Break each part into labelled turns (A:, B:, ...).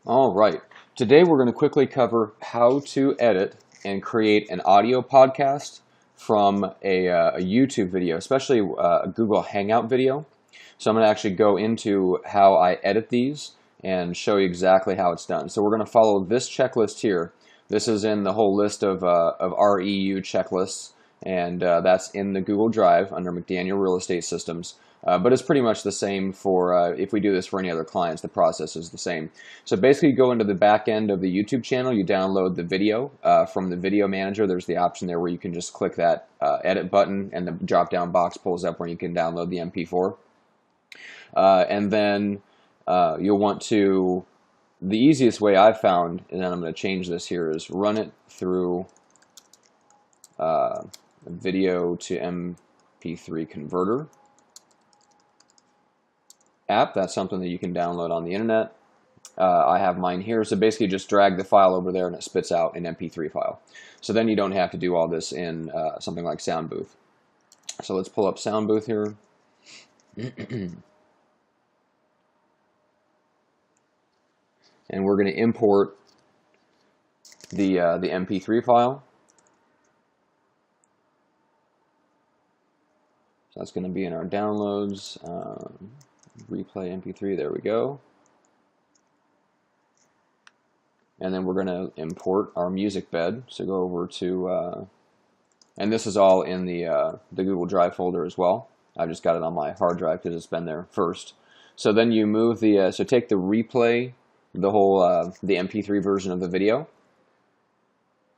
A: All right. Today we're going to quickly cover how to edit and create an audio podcast from a YouTube video, especially a Google Hangout video. So I'm going to actually go into how I edit these and show you exactly how it's done. So we're going to follow this checklist here. This is in the whole list of REU checklists, and that's in the Google Drive under McDaniel Real Estate Systems. But it's pretty much the same for if we do this for any other clients, the process is the same. So basically you go into the back end of the YouTube channel, you download the video from the video manager. There's the option there where you can just click that edit button and the drop down box pulls up where you can download the MP4. And then you'll want to, the easiest way I've found, and then I'm going to change this here, is run it through video to MP3 converter app. That's something that you can download on the internet. I have mine here, so basically just drag the file over there and it spits out an MP3 file. So then you don't have to do all this in something like Sound Booth. So let's pull up Sound Booth here. And we're going to import the MP3 file. So that's going to be in our downloads. Replay MP3, there we go. And then we're going to import our music bed. So go over to, and this is all in the Google Drive folder as well. I just got it on my hard drive because it's been there first. So then you move the, so take the replay, the whole, the MP3 version of the video,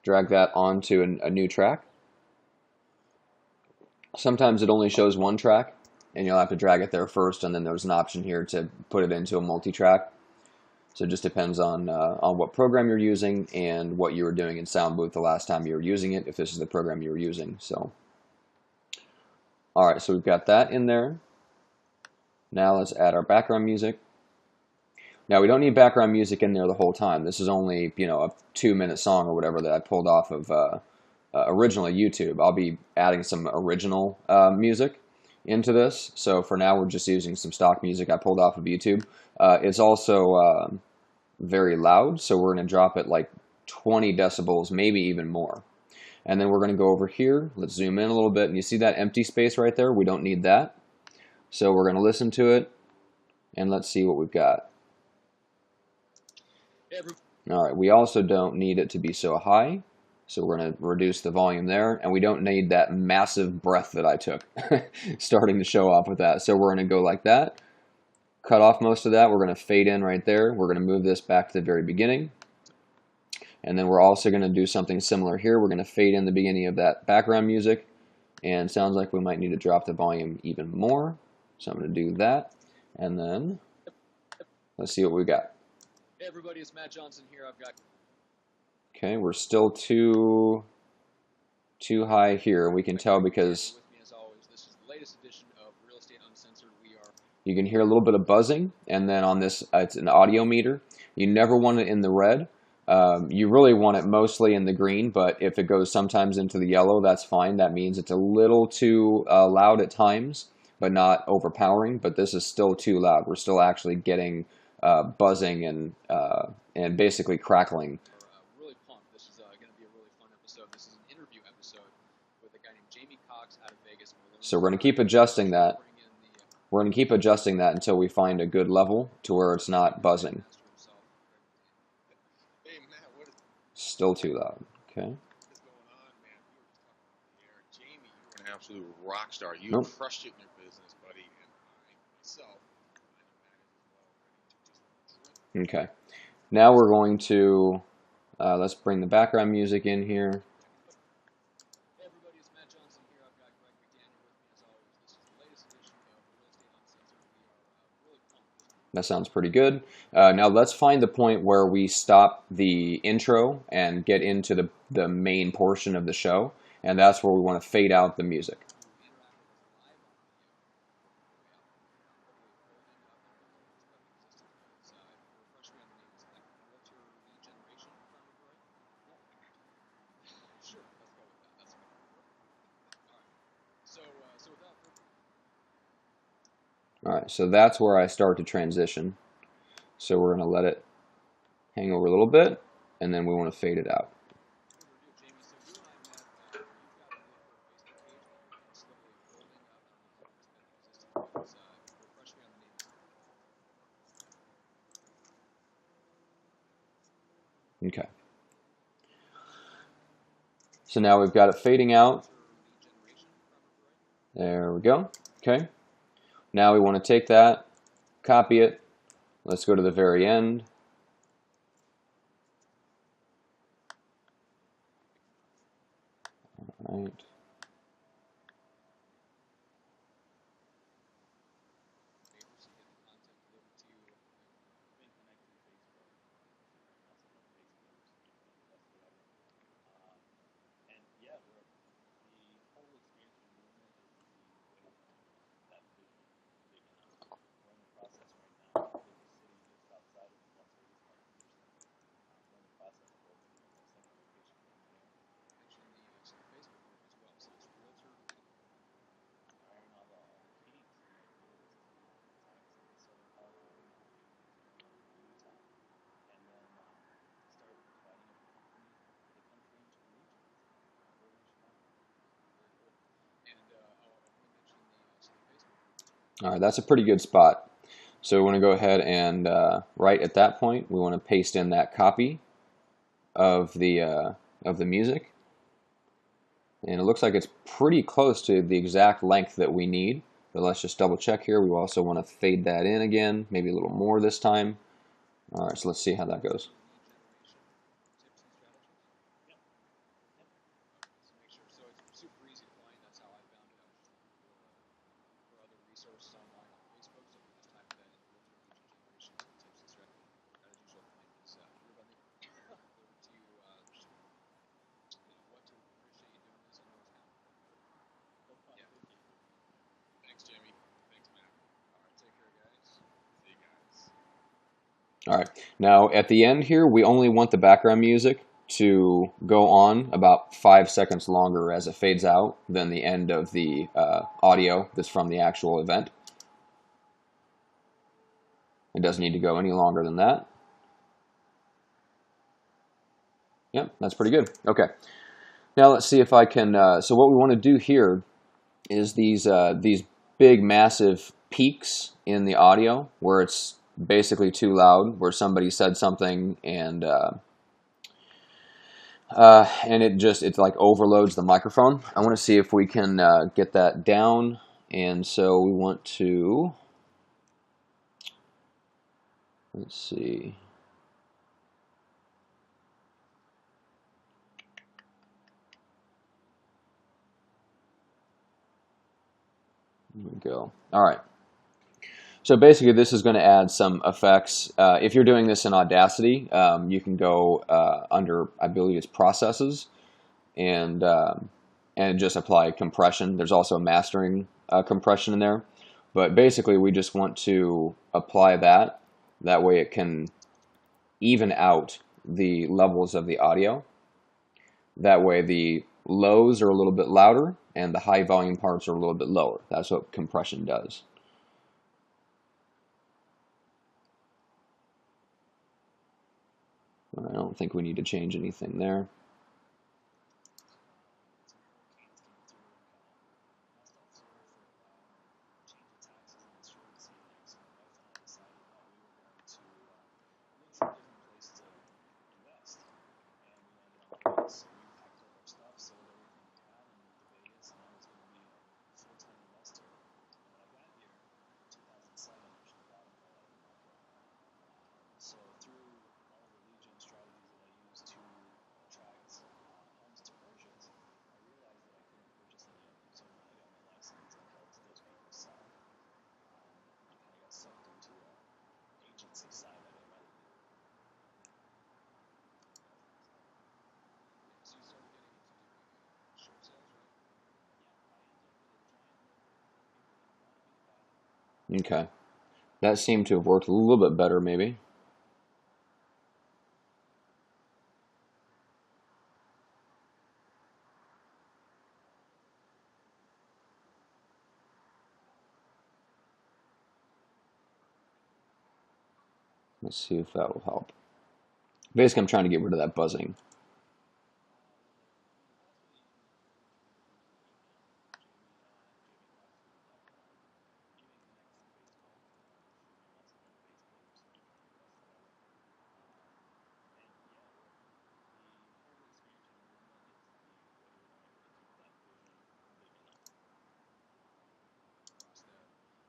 A: drag that onto a new track. Sometimes it only shows one track, and you'll have to drag it there first, and then there's an option here to put it into a multi-track. So it just depends on what program you're using and what you were doing in Sound Booth the last time you were using it, if this is the program you were using. So, all right, so we've got that in there. Now let's add our background music. Now we don't need background music in there the whole time. This is only, you know, a 2-minute song or whatever that I pulled off of originally YouTube. I'll be adding some original music into this. So for now, we're just using some stock music I pulled off of YouTube. It's also very loud, so we're going to drop it like 20 decibels, maybe even more. And then we're going to go over here. Let's zoom in a little bit, and you see that empty space right there? We don't need that. So we're going to listen to it, and let's see what we've got. All right, we also don't need it to be so high. So we're going to reduce the volume there, and we don't need that massive breath that I took starting to show off with that. So we're going to go like that, cut off most of that. We're going to fade in right there. We're going to move this back to the very beginning. And then we're also going to do something similar here. We're going to fade in the beginning of that background music, and sounds like we might need to drop the volume even more. So I'm going to do that, and then let's see what we got.
B: Hey everybody, it's Matt Johnson here. I've got...
A: Okay, we're still too high here. We can tell because
B: this is the latest edition of Real Estate Uncensored.
A: You can hear a little bit of buzzing, and then on this, it's an audio meter. You never want it in the red. You really want it mostly in the green, but if it goes sometimes into the yellow, that's fine. That means it's a little too loud at times, but not overpowering. But this is still too loud. We're still actually getting buzzing and basically crackling. So we're going to keep adjusting that. We're going to keep adjusting that until we find a good level to where it's not buzzing. Still too loud. Okay.
C: Jamie, you're an absolute rock star. You crushed it in your business, buddy. And I myself,
A: okay. Now we're going to let's bring the background music in here. That sounds pretty good. Now let's find the point where we stop the intro and get into the main portion of the show, and that's where we want to fade out the music. All right, so that's where I start to transition. So we're going to let it hang over a little bit, and then we want to fade it out.
B: Jamie, so you and I met, you've got a look for a Facebook page that you're kind of slowly building up. I don't know if it's been existing for you. Refresh me on the name of it.
A: Okay. So now we've got it fading out. There we go. Okay. Now we want to take that, copy it. Let's go to the very end. All right. All right, that's a pretty good spot. So we want to go ahead and right at that point, we want to paste in that copy of the music, and it looks like it's pretty close to the exact length that we need. But let's just double check here. We also want to fade that in again, maybe a little more this time. All right, so let's see how that goes. All right, now at the end here, we only want the background music to go on about 5 seconds longer as it fades out than the end of the audio that's from the actual event. It doesn't need to go any longer than that. Yep, that's pretty good. Okay, now let's see if I can, so what we want to do here is these big massive peaks in the audio where it's basically too loud, where somebody said something and it like overloads the microphone. I want to see if we can get that down, and so we want to, let's see. There we go. All right. So basically, this is going to add some effects. If you're doing this in Audacity, you can go under, I believe it's processes, and just apply compression. There's also mastering compression in there, but basically, we just want to apply that. That way, it can even out the levels of the audio. That way, the lows are a little bit louder, and the high volume parts are a little bit lower. That's what compression does. I don't think we need to change anything there. Okay, that seemed to have worked a little bit better maybe. Let's see if that will help. Basically, I'm trying to get rid of that buzzing.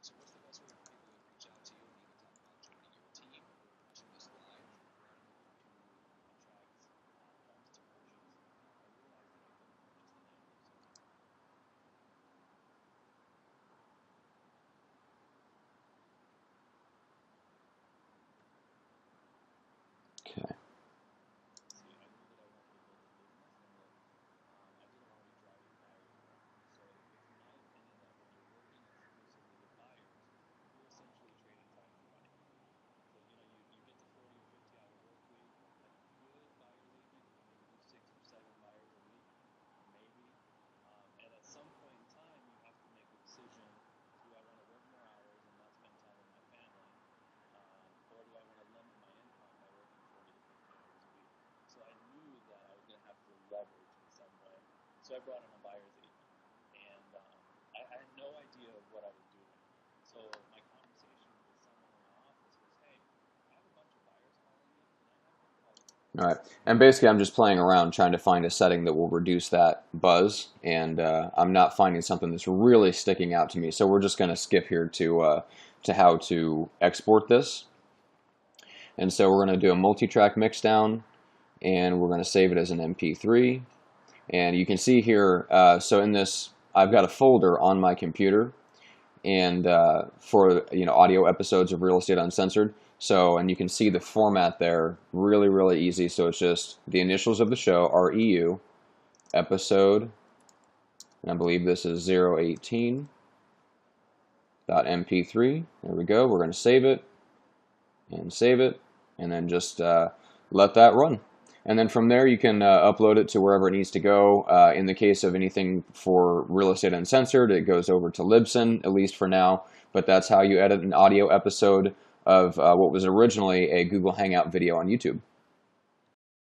B: So what's the best way for people to reach out to you and even talk about joining your team or watching this live?
A: Okay.
B: So I brought in a buyer's agent, and I had no idea of what I was doing. So my conversation with someone in my office was, "Hey, I have a bunch of buyers calling me, and I have them calling."
A: All right, and basically I'm just playing around trying to find a setting that will reduce that buzz, and I'm not finding something that's really sticking out to me. So we're just going to skip here to how to export this. And so we're going to do a multi-track mixdown, and we're going to save it as an MP3. And you can see here, so in this, I've got a folder on my computer, and for audio episodes of Real Estate Uncensored. So, and you can see the format there, really easy. So it's just the initials of the show, REU, episode, and I believe this is 018.mp3. There we go. We're going to save it, and then just let that run. And then from there, you can upload it to wherever it needs to go. In the case of anything for Real Estate Uncensored, it goes over to Libsyn, at least for now. But that's how you edit an audio episode of what was originally a Google Hangout video on YouTube.